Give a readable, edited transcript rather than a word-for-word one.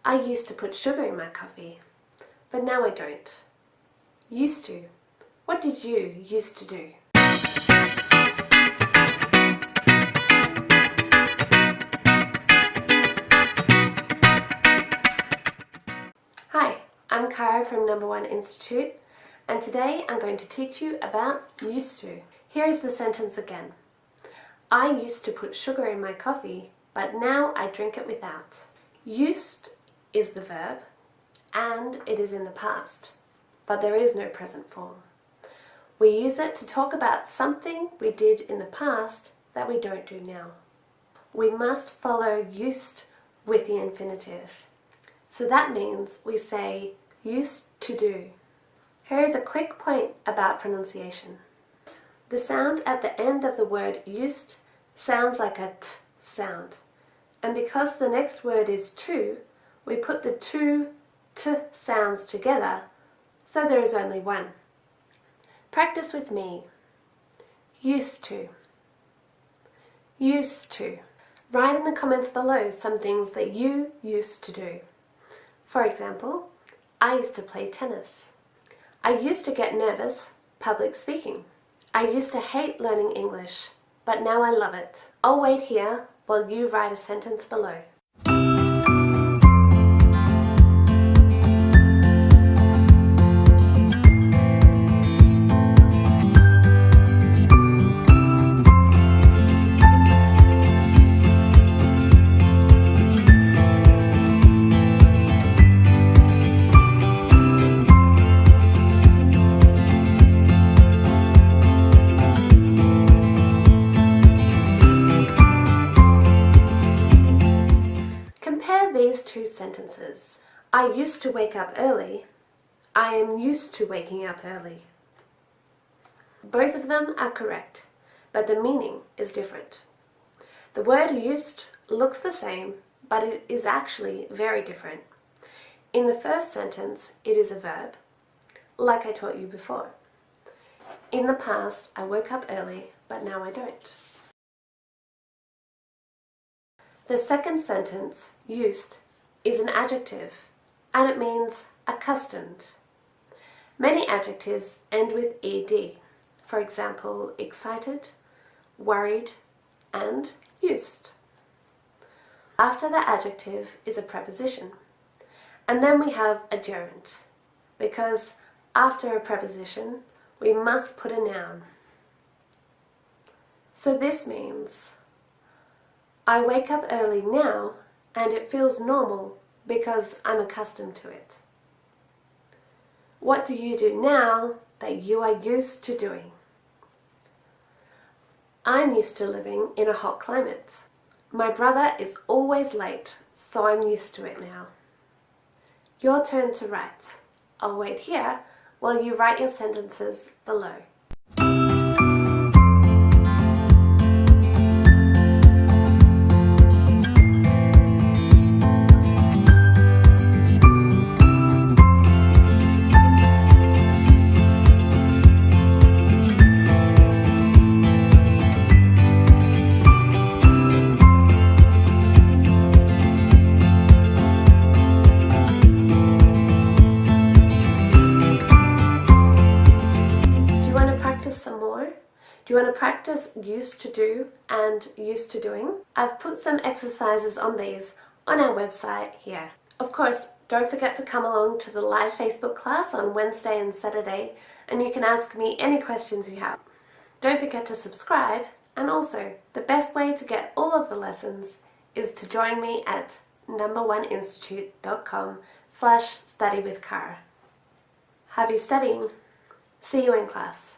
I used to put sugar in my coffee, but now I don't. Used to. What did you used to do? Hi, I'm Cara from No. 1 Institute, and today I'm going to teach you about used to. Here is the sentence again. I used to put sugar in my coffee, but now I drink it without. Used is the verb, and it is in the past, but there is no present form. We use it to talk about something we did in the past that we don't do now. We must follow used with the infinitive. So that means we say used to do. Here is a quick point about pronunciation. The sound at the end of the word used sounds like a t sound. And because the next word is to, we put the two t sounds together, so there is only one. Practice with me. Used to. Used to. Write in the comments below some things that you used to do. For example, I used to play tennis. I used to get nervous public speaking. I used to hate learning English, but now I love it. I'll wait here while you write a sentence below. These two sentences. I used to wake up early. I am used to waking up early. Both of them are correct, but the meaning is different. The word used looks the same, but it is actually very different. In the first sentence, it is a verb, like I taught you before. In the past, I woke up early, but now I don't. The second sentence, used, is an adjective, and it means accustomed. Many adjectives end with ed, for example, excited, worried, and used. After the adjective is a preposition, and then we have a gerund, because after a preposition, we must put a noun. So this means, I wake up early now and it feels normal because I'm accustomed to it. What do you do now that you are used to doing? I'm used to living in a hot climate. My brother is always late, so I'm used to it now. Your turn to write. I'll wait here while you write your sentences below. Do you want to practice used to do and used to doing? I've put some exercises on these on our website here. Of course, don't forget to come along to the live Facebook class on Wednesday and Saturday, and you can ask me any questions you have. Don't forget to subscribe, and also the best way to get all of the lessons is to join me at no1institute.com/studywithcara. Happy studying! See you in class.